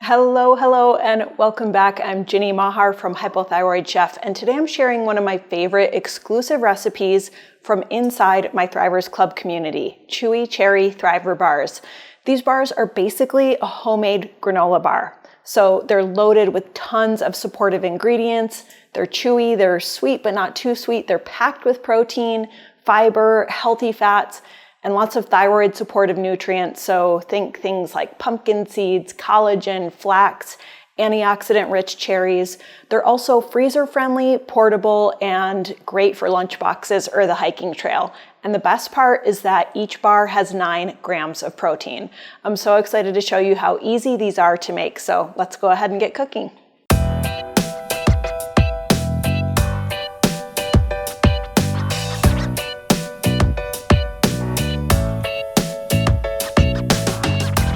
Hello, and welcome back. I'm Ginny Mahar from Hypothyroid Chef, and today I'm sharing one of my favorite exclusive recipes from inside my Thrivers Club community, Chewy Cherry Thriver Bars. These bars are basically a homemade granola bar. So they're loaded with tons of supportive ingredients. They're chewy, they're sweet but not too sweet. They're packed with protein, fiber, healthy fats, and lots of thyroid supportive nutrients. So think things like pumpkin seeds, collagen, flax, antioxidant rich cherries. They're also freezer friendly, portable, and great for lunchboxes or the hiking trail. And the best part is that each bar has 9 grams of protein. I'm so excited to show you how easy these are to make. So let's go ahead and get cooking.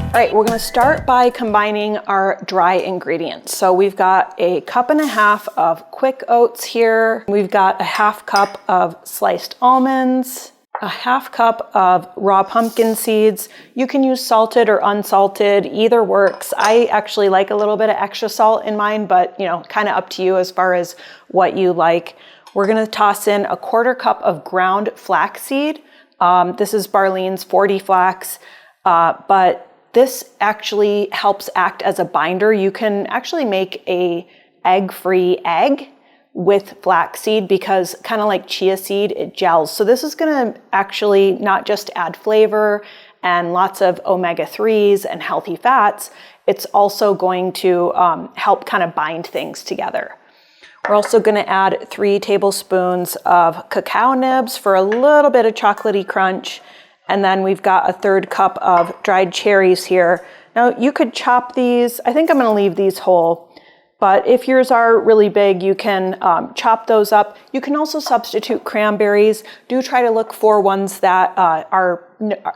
All right, we're gonna start by combining our dry ingredients. So we've got a 1.5 cups of quick oats here. We've got a 1/2 cup of sliced almonds, a 1/2 cup of raw pumpkin seeds. You can use salted or unsalted, either works. I actually like a little bit of extra salt in mine, but kind of up to you as far as what you like. We're gonna toss in a 1/4 cup of ground flaxseed. This is Barlean's 40 flax, but this actually helps act as a binder. You can actually make a egg-free egg with flaxseed because kind of like chia seed, it gels. So this is gonna actually not just add flavor and lots of omega-3s and healthy fats, it's also going to help kind of bind things together. We're also gonna add 3 tablespoons of cacao nibs for a little bit of chocolatey crunch. And then we've got a 1/3 cup of dried cherries here. Now you could chop these. I think I'm gonna leave these whole, but if yours are really big, you can chop those up. You can also substitute cranberries. Do try to look for ones that are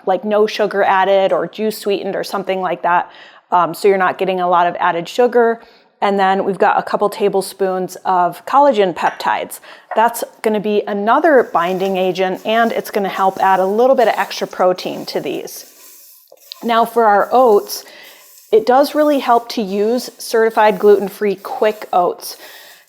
like no sugar added or juice sweetened or something like that. So you're not getting a lot of added sugar. And then we've got a couple tablespoons of collagen peptides. That's gonna be another binding agent, and it's gonna help add a little bit of extra protein to these. Now for our oats, it does really help to use certified gluten-free quick oats.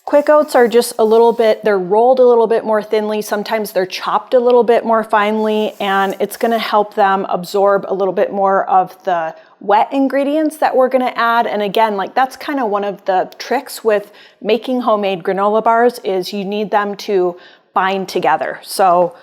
Quick oats are just they're rolled a little bit more thinly. Sometimes they're chopped a little bit more finely, and it's gonna help them absorb a little bit more of the wet ingredients that we're gonna add. And again, that's kind of one of the tricks with making homemade granola bars is you need them to bind together. So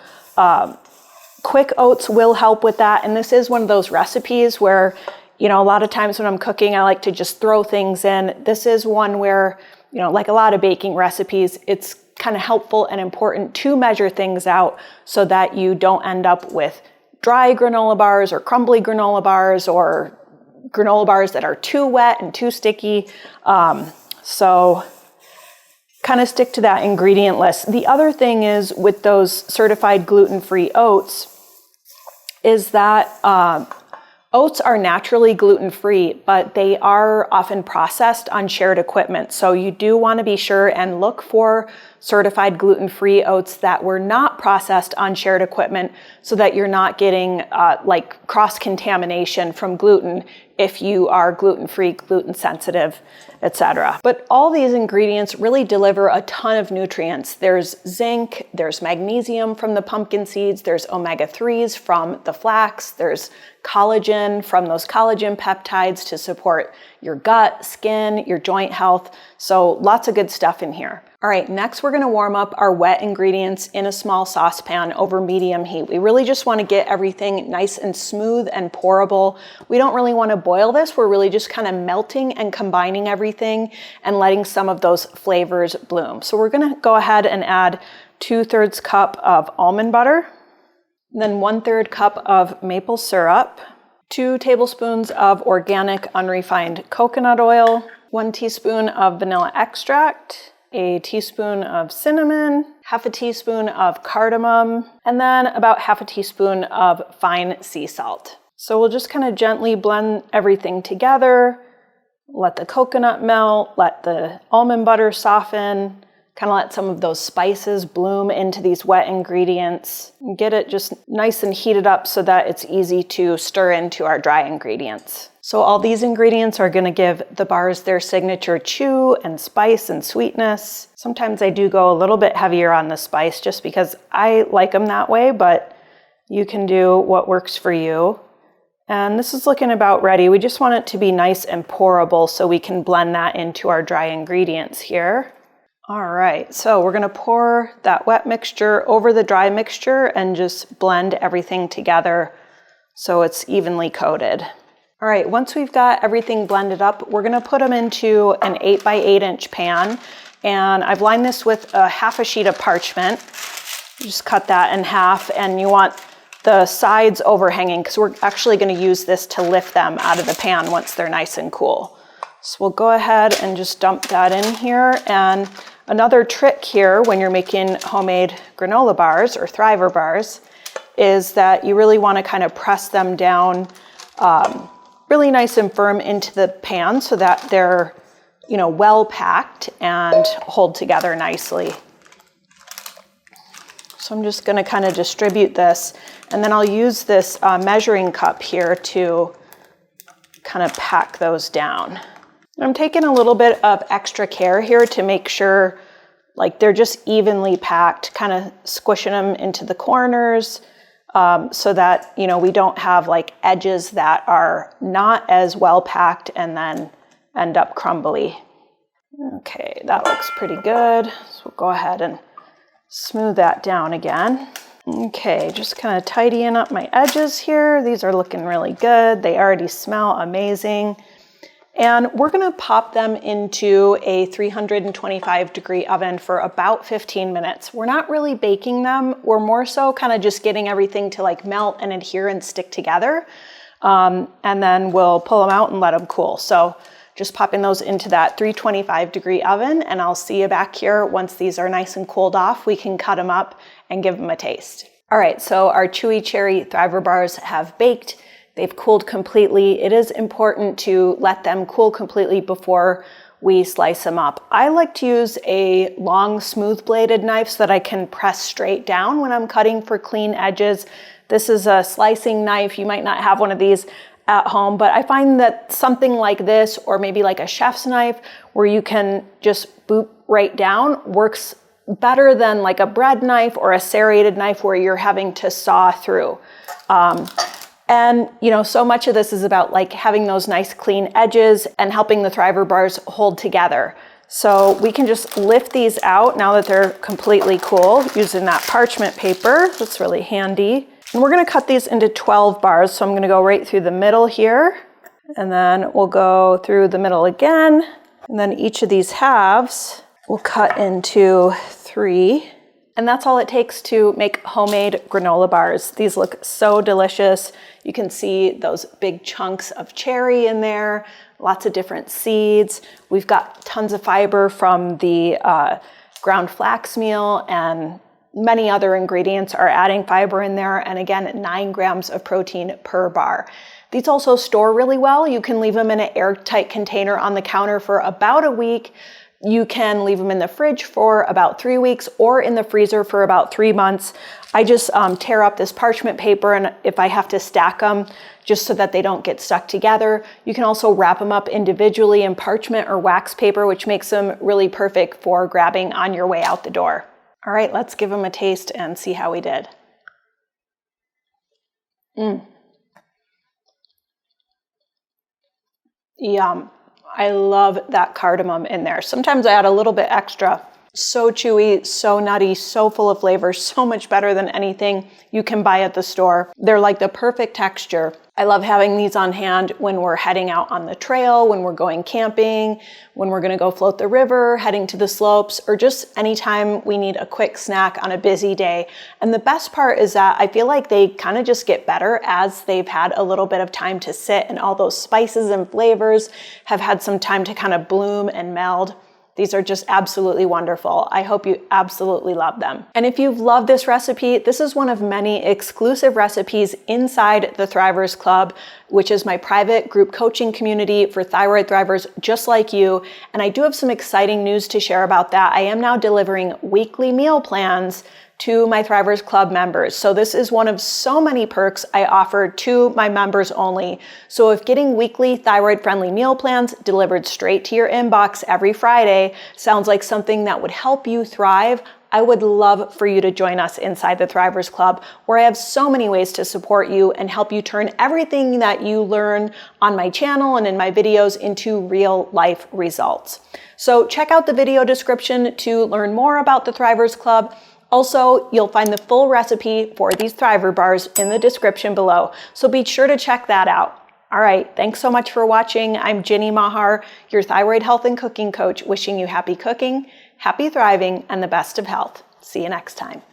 quick oats will help with that. And this is one of those recipes where, a lot of times when I'm cooking, I like to just throw things in. This is one where, like a lot of baking recipes, it's kind of helpful and important to measure things out so that you don't end up with dry granola bars or crumbly granola bars or granola bars that are too wet and too sticky. So kind of stick to that ingredient list. The other thing is with those certified gluten-free oats is that oats are naturally gluten-free, but they are often processed on shared equipment. So you do want to be sure and look for certified gluten-free oats that were not processed on shared equipment so that you're not getting cross-contamination from gluten if you are gluten-free, gluten-sensitive, etc. But all these ingredients really deliver a ton of nutrients. There's zinc, there's magnesium from the pumpkin seeds, there's omega-3s from the flax, there's collagen from those collagen peptides to support your gut, skin, your joint health. So lots of good stuff in here. All right, next we're gonna warm up our wet ingredients in a small saucepan over medium heat. We really just wanna get everything nice and smooth and pourable. We don't really wanna boil this. We're really just kind of melting and combining everything and letting some of those flavors bloom. So we're gonna go ahead and add 2/3 cup of almond butter, then 1/3 cup of maple syrup, 2 tablespoons of organic unrefined coconut oil, 1 teaspoon of vanilla extract, a teaspoon of cinnamon, 1/2 teaspoon of cardamom, and then about 1/2 teaspoon of fine sea salt. So we'll just kind of gently blend everything together, let the coconut melt, let the almond butter soften, kind of let some of those spices bloom into these wet ingredients, and get it just nice and heated up so that it's easy to stir into our dry ingredients. So all these ingredients are gonna give the bars their signature chew and spice and sweetness. Sometimes I do go a little bit heavier on the spice just because I like them that way, but you can do what works for you. And this is looking about ready. We just want it to be nice and pourable so we can blend that into our dry ingredients here. All right, so we're gonna pour that wet mixture over the dry mixture and just blend everything together so it's evenly coated. All right, once we've got everything blended up, we're gonna put them into an 8 by 8 inch pan. And I've lined this with a half a sheet of parchment. Just cut that in half, and you want the sides overhanging because we're actually gonna use this to lift them out of the pan once they're nice and cool. So we'll go ahead and just dump that in here. And another trick here when you're making homemade granola bars or Thriver bars is that you really wanna kind of press them down really nice and firm into the pan so that they're, well packed and hold together nicely. So I'm just gonna kind of distribute this, and then I'll use this measuring cup here to kind of pack those down. I'm taking a little bit of extra care here to make sure they're just evenly packed, kind of squishing them into the corners, so that, we don't have edges that are not as well packed and then end up crumbly. Okay, that looks pretty good. So we'll go ahead and smooth that down again. Okay, just kind of tidying up my edges here. These are looking really good. They already smell amazing. And we're gonna pop them into a 325-degree oven for about 15 minutes. We're not really baking them. We're more so kind of just getting everything to melt and adhere and stick together. And then we'll pull them out and let them cool. So just popping those into that 325-degree oven, and I'll see you back here once these are nice and cooled off. We can cut them up and give them a taste. All right, so our Chewy Cherry Thriver Bars have baked. They've cooled completely. It is important to let them cool completely before we slice them up. I like to use a long, smooth bladed knife so that I can press straight down when I'm cutting for clean edges. This is a slicing knife. You might not have one of these at home, but I find that something like this, or maybe like a chef's knife where you can just boop right down, works better than like a bread knife or a serrated knife where you're having to saw through. And so much of this is about having those nice clean edges and helping the Thriver bars hold together. So we can just lift these out now that they're completely cool using that parchment paper. That's really handy. And we're gonna cut these into 12 bars. So I'm gonna go right through the middle here, and then we'll go through the middle again. And then each of these halves we'll cut into 3. And that's all it takes to make homemade granola bars. These look so delicious. You can see those big chunks of cherry in there, lots of different seeds. We've got tons of fiber from the ground flax meal, and many other ingredients are adding fiber in there. And again, 9 grams of protein per bar. These also store really well. You can leave them in an airtight container on the counter for about a week. You can leave them in the fridge for about 3 weeks or in the freezer for about 3 months. I just tear up this parchment paper, and if I have to stack them just so that they don't get stuck together. You can also wrap them up individually in parchment or wax paper, which makes them really perfect for grabbing on your way out the door. All right, let's give them a taste and see how we did. Yum. I love that cardamom in there. Sometimes I add a little bit extra. So chewy, so nutty, so full of flavor, so much better than anything you can buy at the store. They're like the perfect texture. I love having these on hand when we're heading out on the trail, when we're going camping, when we're gonna go float the river, heading to the slopes, or just anytime we need a quick snack on a busy day. And the best part is that I feel like they kind of just get better as they've had a little bit of time to sit, and all those spices and flavors have had some time to kind of bloom and meld. These are just absolutely wonderful. I hope you absolutely love them. And if you've loved this recipe, this is one of many exclusive recipes inside the Thrivers Club. which is my private group coaching community for thyroid thrivers just like you. And I do have some exciting news to share about that. I am now delivering weekly meal plans to my Thrivers Club members. So this is one of so many perks I offer to my members only. So if getting weekly thyroid-friendly meal plans delivered straight to your inbox every Friday sounds like something that would help you thrive, I would love for you to join us inside the Thrivers Club, where I have so many ways to support you and help you turn everything that you learn on my channel and in my videos into real life results. So check out the video description to learn more about the Thrivers Club. Also, you'll find the full recipe for these Thriver Bars in the description below, so be sure to check that out. All right, thanks so much for watching. I'm Ginny Mahar, your thyroid health and cooking coach, wishing you happy cooking, happy thriving, and the best of health. See you next time.